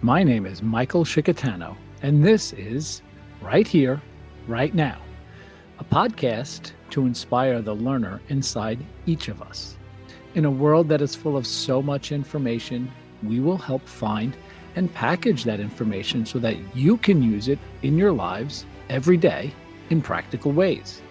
My name is Michael Shikatano, and this is Right Here, Right Now, a podcast to inspire the learner inside each of us. In a world that is full of so much information, we will help find and package that information so that you can use it in your lives every day in practical ways.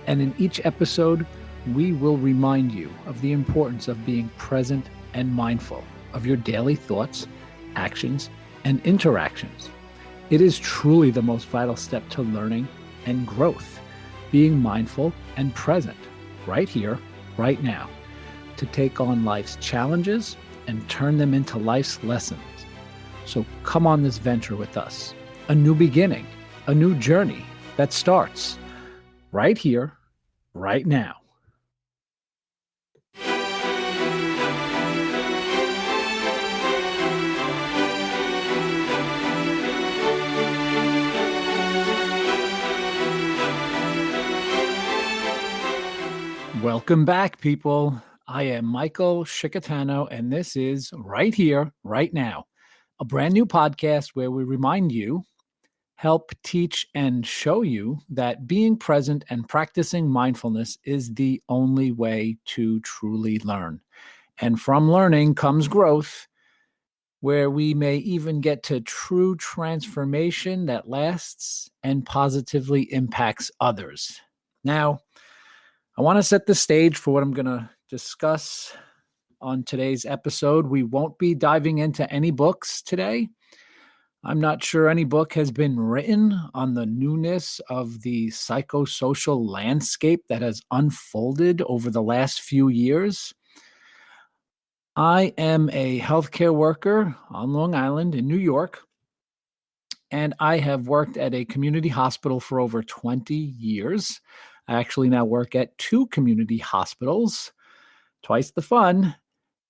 And in each episode, we will remind you of the importance of being present and mindful of your daily thoughts, actions, and interactions. It is truly the most vital step to learning and growth, being mindful and present right here, right now, to take on life's challenges and turn them into life's lessons. So come on this venture with us, a new beginning, a new journey that starts right here, right now. Welcome back, people. I am Michael Shikatano, and this is Right Here, Right Now, a brand new podcast where we remind you, help teach, and show you that being present and practicing mindfulness is the only way to truly learn. And from learning comes growth, where we may even get to true transformation that lasts and positively impacts others. Now, I want to set the stage for what I'm going to discuss on today's episode. We won't be diving into any books today. I'm not sure any book has been written on the newness of the psychosocial landscape that has unfolded over the last few years. I am a healthcare worker on Long Island in New York, and I have worked at a community hospital for over 20 years. I actually now work at 2 community hospitals, twice the fun,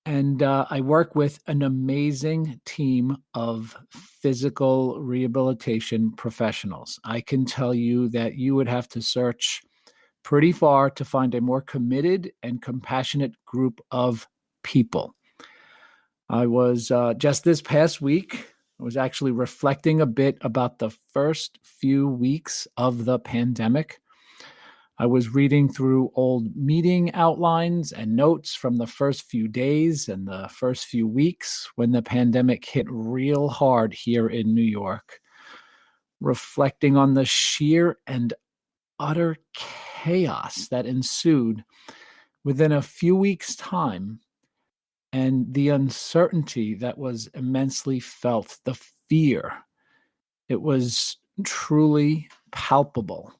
and I work with an amazing team of physical rehabilitation professionals. I can tell you that you would have to search pretty far to find a more committed and compassionate group of people. I was just this past week, I was actually reflecting a bit about the first few weeks of the pandemic. I was reading through old meeting outlines and notes from the first few days and the first few weeks when the pandemic hit real hard here in New York, reflecting on the sheer and utter chaos that ensued within a few weeks' time and the uncertainty that was immensely felt, the fear. It was truly palpable,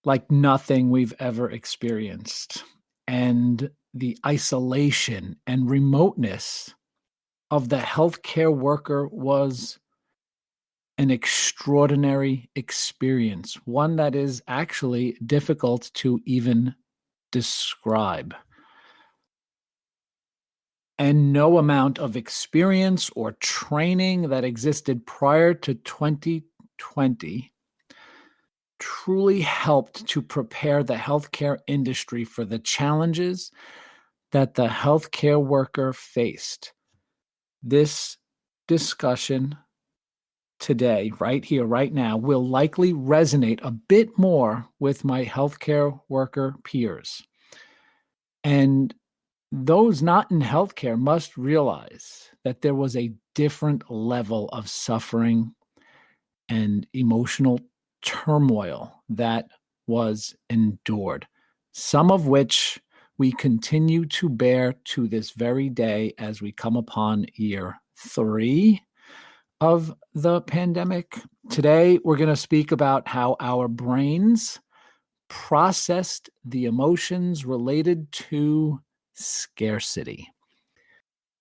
like nothing we've ever experienced. And the isolation and remoteness of the healthcare worker was an extraordinary experience, one that is actually difficult to even describe. And no amount of experience or training that existed prior to 2020 truly helped to prepare the healthcare industry for the challenges that the healthcare worker faced. This discussion today, right here, right now, will likely resonate a bit more with my healthcare worker peers. And those not in healthcare must realize that there was a different level of suffering and emotional turmoil that was endured, some of which we continue to bear to this very day as we come upon year 3 of the pandemic. Today, we're going to speak about how our brains processed the emotions related to scarcity,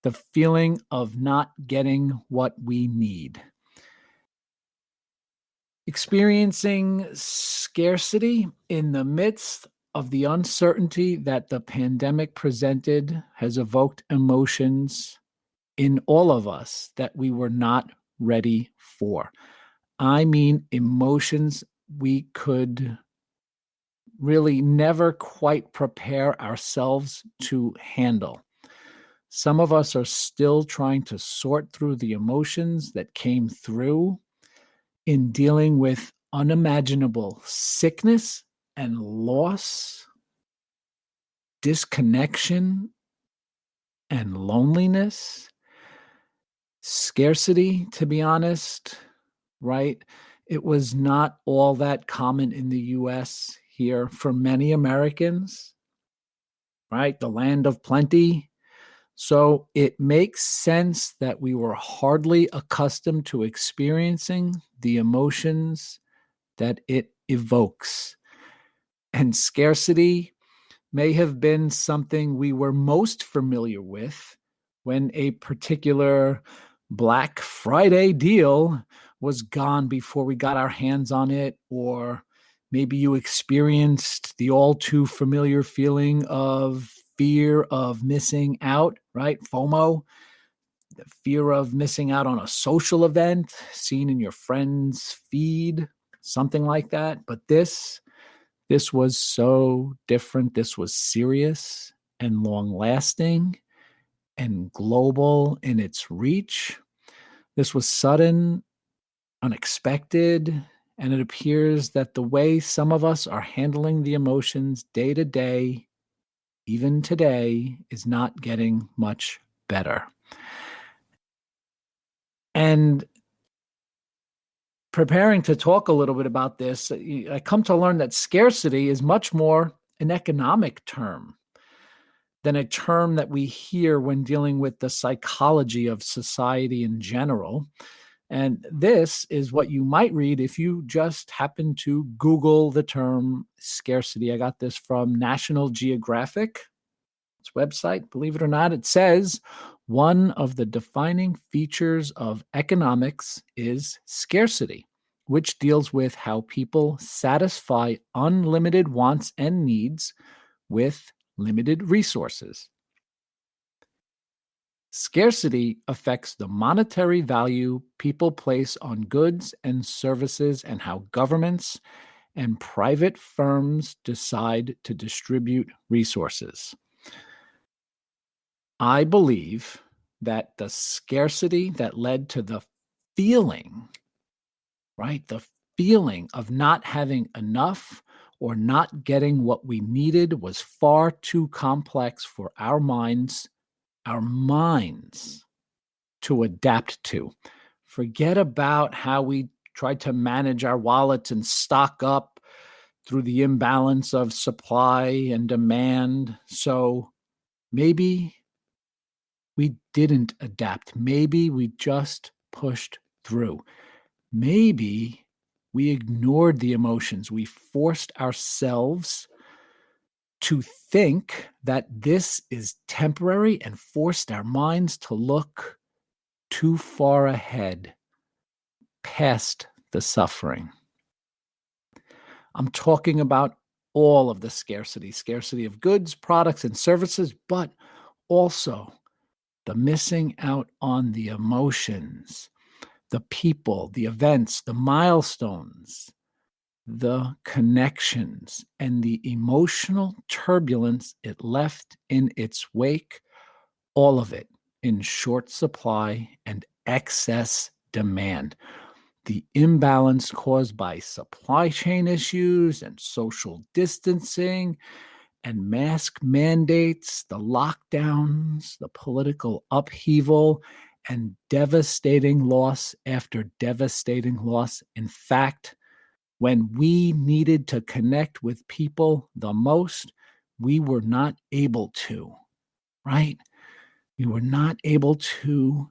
the feeling of not getting what we need. Experiencing scarcity in the midst of the uncertainty that the pandemic presented has evoked emotions in all of us that we were not ready for. I mean, emotions we could really never quite prepare ourselves to handle. Some of us are still trying to sort through the emotions that came through in dealing with unimaginable sickness and loss, disconnection and loneliness, scarcity, to be honest, right? It was not all that common in the US here for many Americans, right? The land of plenty. So it makes sense that we were hardly accustomed to experiencing the emotions that it evokes. And scarcity may have been something we were most familiar with when a particular Black Friday deal was gone before we got our hands on it, or maybe you experienced the all too familiar feeling of fear of missing out, right? FOMO, the fear of missing out on a social event seen in your friend's feed, something like that. But this was so different. This was serious and long lasting and global in its reach. This was sudden, unexpected, and it appears that the way some of us are handling the emotions day to day, even today, is not getting much better. And preparing to talk a little bit about this, I come to learn that scarcity is much more an economic term than a term that we hear when dealing with the psychology of society in general. And this is what you might read if you just happen to Google the term scarcity. I got this from National Geographic, its website. Believe it or not, it says one of the defining features of economics is scarcity, which deals with how people satisfy unlimited wants and needs with limited resources. Scarcity affects the monetary value people place on goods and services and how governments and private firms decide to distribute resources. I believe that the scarcity that led to the feeling, right, the feeling of not having enough or not getting what we needed was far too complex for our minds to adapt to. Forget about how we tried to manage our wallets and stock up through the imbalance of supply and demand. So maybe we didn't adapt. Maybe we just pushed through. Maybe we ignored the emotions. We forced ourselves to think that this is temporary and forced our minds to look too far ahead, past the suffering. I'm talking about all of the scarcity of goods, products, and services, but also the missing out on the emotions, the people, the events, the milestones, the connections, and the emotional turbulence it left in its wake, all of it in short supply and excess demand. The imbalance caused by supply chain issues and social distancing and mask mandates, the lockdowns, the political upheaval, and devastating loss after devastating loss. In fact, when we needed to connect with people the most, we were not able to, right? We were not able to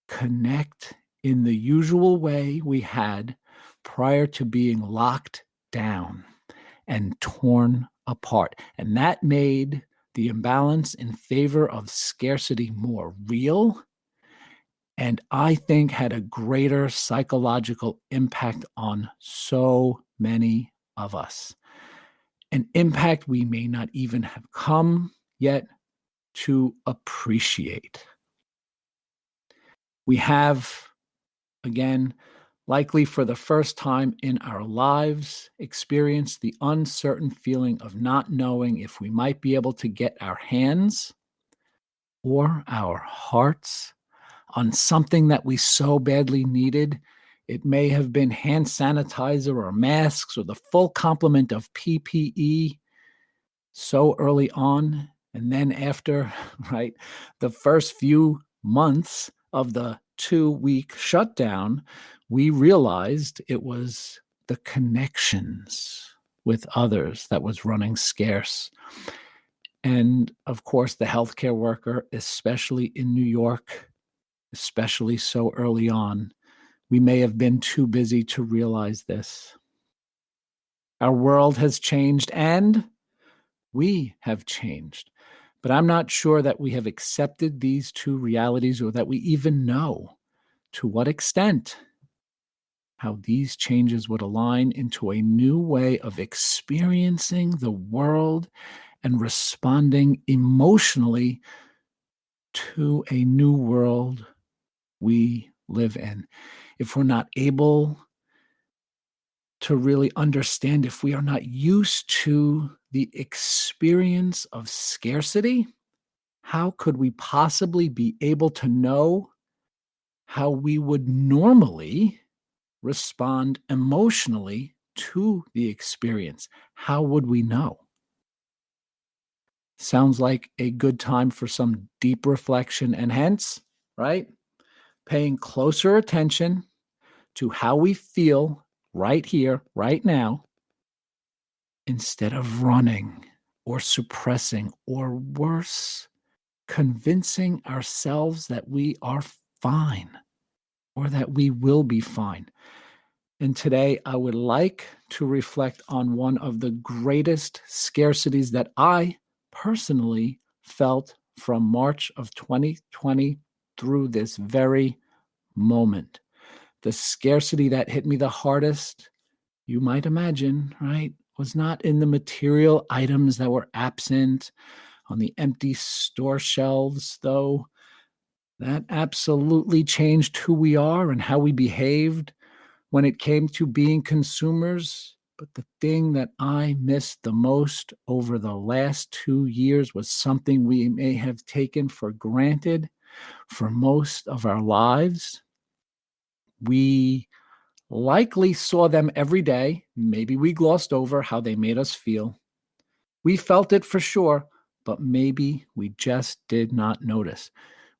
connect in the usual way we had prior to being locked down and torn apart. And that made the imbalance in favor of scarcity more real, and I think had a greater psychological impact on so many of us. An impact we may not even have come yet to appreciate. We have, again, likely for the first time in our lives, experienced the uncertain feeling of not knowing if we might be able to get our hands or our hearts on something that we so badly needed. It may have been hand sanitizer or masks or the full complement of PPE so early on. And then after, right, the first few months of the 2-week shutdown, we realized it was the connections with others that was running scarce. And of course, the healthcare worker, especially in New York, especially so early on, we may have been too busy to realize this. Our world has changed and we have changed. But I'm not sure that we have accepted these two realities or that we even know to what extent how these changes would align into a new way of experiencing the world and responding emotionally to a new world we live in. If we're not able to really understand, if we are not used to the experience of scarcity, how could we possibly be able to know how we would normally respond emotionally to the experience? How would we know? Sounds like a good time for some deep reflection and hence, right, paying closer attention to how we feel right here, right now, instead of running or suppressing or worse, convincing ourselves that we are fine or that we will be fine. And today I would like to reflect on one of the greatest scarcities that I personally felt from March of 2020 through this very moment. The scarcity that hit me the hardest, you might imagine, right, was not in the material items that were absent on the empty store shelves, though that absolutely changed who we are and how we behaved when it came to being consumers. But the thing that I missed the most over the last 2 years was something we may have taken for granted for most of our lives. We likely saw them every day. Maybe we glossed over how they made us feel. We felt it for sure, but maybe we just did not notice.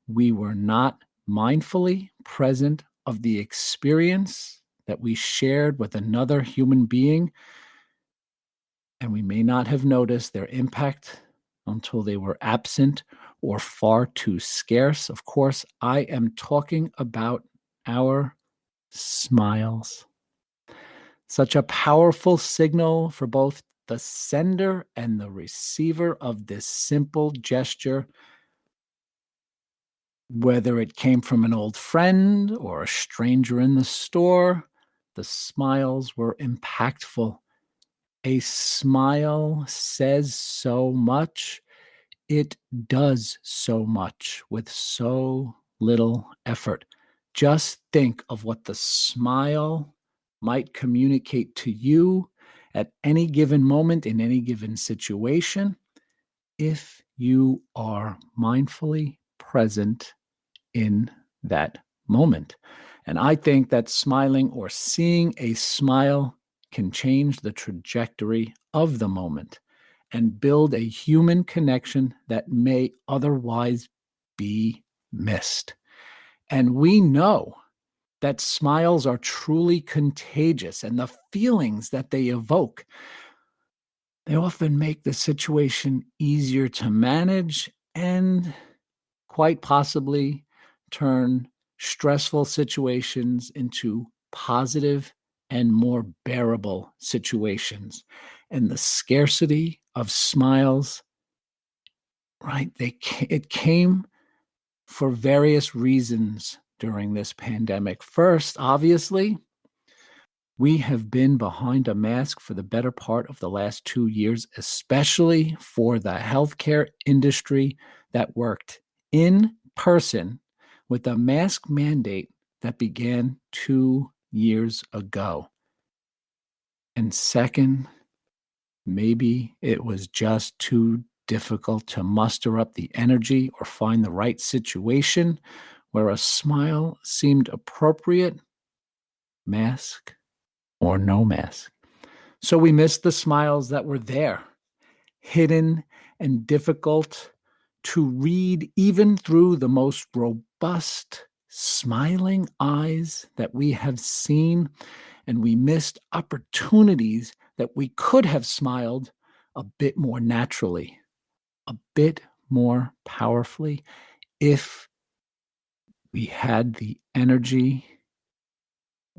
We were not mindfully present of the experience that we shared with another human being, and we may not have noticed their impact until they were absent or far too scarce. Of course, I am talking about our smiles. Such a powerful signal for both the sender and the receiver of this simple gesture, whether it came from an old friend or a stranger in the store. The smiles were impactful. A smile says so much. It does so much with so little effort. Just think of what the smile might communicate to you at any given moment in any given situation if you are mindfully present in that moment. And I think that smiling or seeing a smile can change the trajectory of the moment and build a human connection that may otherwise be missed. And we know that smiles are truly contagious, and the feelings that they evoke, they often make the situation easier to manage and quite possibly turn stressful situations into positive and more bearable situations. And the scarcity of smiles, right? It came for various reasons during this pandemic. First, obviously, we have been behind a mask for the better part of the last 2 years, especially for the healthcare industry that worked in person with a mask mandate that began 2 years ago. And second, maybe it was just too difficult to muster up the energy or find the right situation where a smile seemed appropriate, mask or no mask. So we missed the smiles that were there, hidden and difficult to read even through the most robust, smiling eyes that we have seen. And we missed opportunities that we could have smiled a bit more naturally, a bit more powerfully, if we had the energy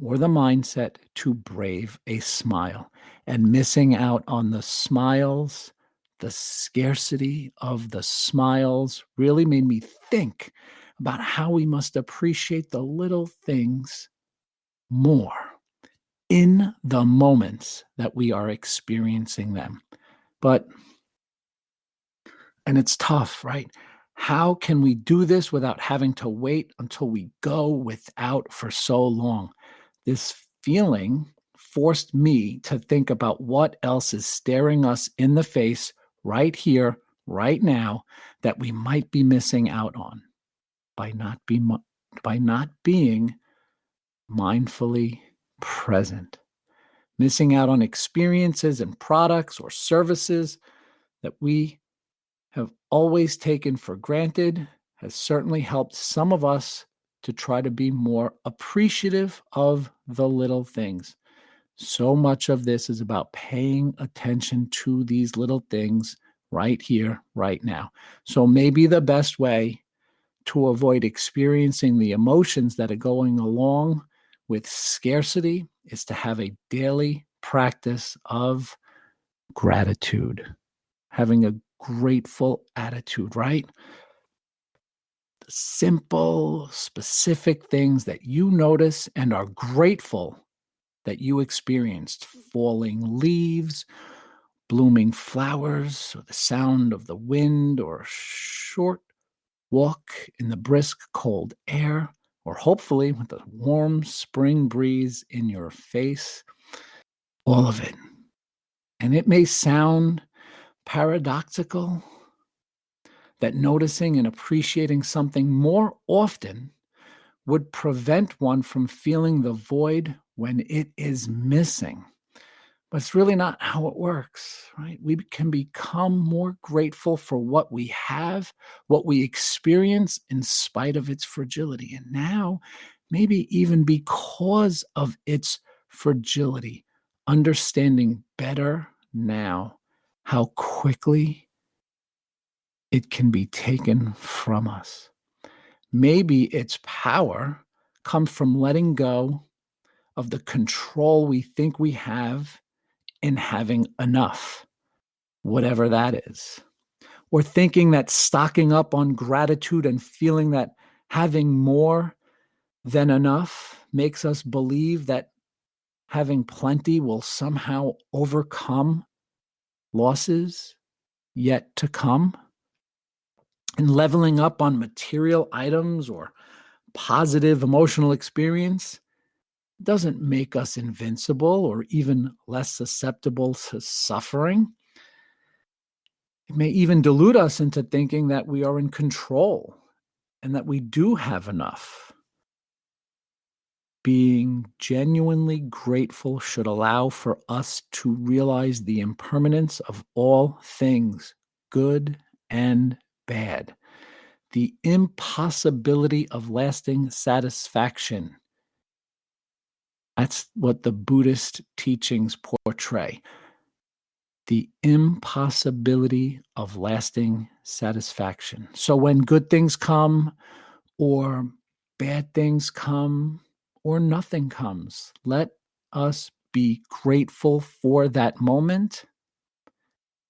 or the mindset to brave a smile. And missing out on the smiles, the scarcity of the smiles really made me think about how we must appreciate the little things more in the moments that we are experiencing them. And it's tough, right? How can we do this without having to wait until we go without for so long? This feeling forced me to think about what else is staring us in the face right here, right now, that we might be missing out on by not being mindfully present. Missing out on experiences and products or services that we have always taken for granted has certainly helped some of us to try to be more appreciative of the little things. So much of this is about paying attention to these little things right here, right now. So maybe the best way to avoid experiencing the emotions that are going along with scarcity is to have a daily practice of gratitude, having a grateful attitude, right? The simple, specific things that you notice and are grateful that you experienced: falling leaves, blooming flowers, or the sound of the wind, or a short walk in the brisk, cold air, or hopefully with a warm spring breeze in your face. All of it. And it may sound paradoxical that noticing and appreciating something more often would prevent one from feeling the void when it is missing. But it's really not how it works, right? We can become more grateful for what we have, what we experience in spite of its fragility. And now, maybe even because of its fragility, understanding better now how quickly it can be taken from us. Maybe its power comes from letting go of the control we think we have in having enough, whatever that is. Or thinking that stocking up on gratitude and feeling that having more than enough makes us believe that having plenty will somehow overcome losses yet to come. And leveling up on material items or positive emotional experience doesn't make us invincible or even less susceptible to suffering. It may even delude us into thinking that we are in control and that we do have enough. Being genuinely grateful should allow for us to realize the impermanence of all things, good and bad, the impossibility of lasting satisfaction. That's what the Buddhist teachings portray. The impossibility of lasting satisfaction. So when good things come, or bad things come, or nothing comes, let us be grateful for that moment,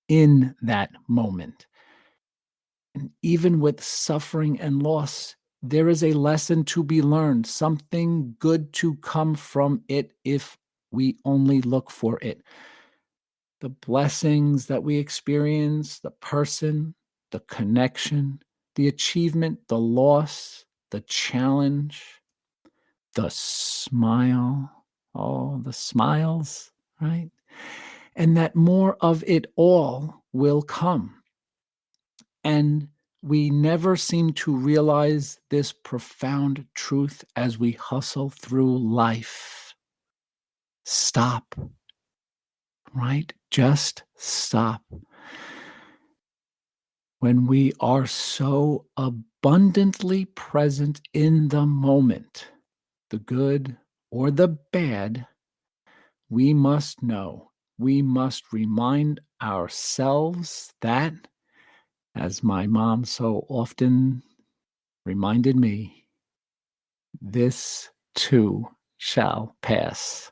in that moment. And even with suffering and loss, there is a lesson to be learned, something good to come from it if we only look for it. The blessings that we experience, the person, the connection, the achievement, the loss, the challenge, the smile, all the smiles, right? And that more of it all will come. And we never seem to realize this profound truth as we hustle through life. Stop, right? Just stop. When we are so abundantly present in the moment, the good or the bad, we must know, we must remind ourselves that, as my mom so often reminded me, this too shall pass.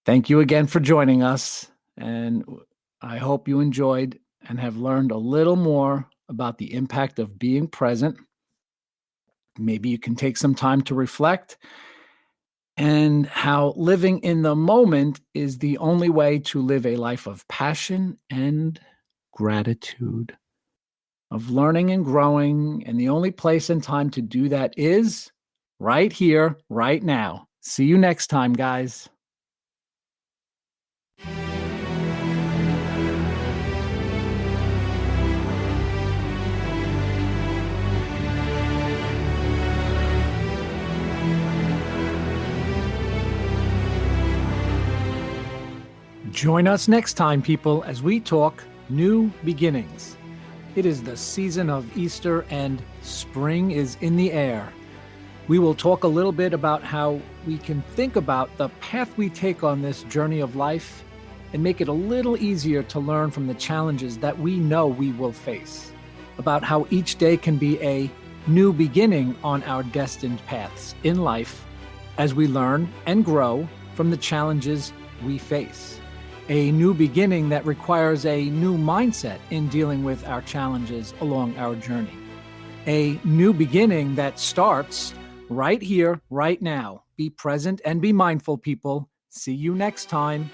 Thank you again for joining us, and I hope you enjoyed and have learned a little more about the impact of being present. Maybe you can take some time to reflect and how living in the moment is the only way to live a life of passion and gratitude, of learning and growing. And the only place and time to do that is right here, right now. See you next time, guys. Join us next time, people, as we talk new beginnings. It is the season of Easter and spring is in the air. We will talk a little bit about how we can think about the path we take on this journey of life and make it a little easier to learn from the challenges that we know we will face, about how each day can be a new beginning on our destined paths in life as we learn and grow from the challenges we face. A new beginning that requires a new mindset in dealing with our challenges along our journey. A new beginning that starts right here, right now. Be present and be mindful, people. See you next time.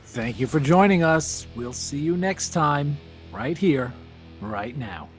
Thank you for joining us. We'll see you next time, right here, right now.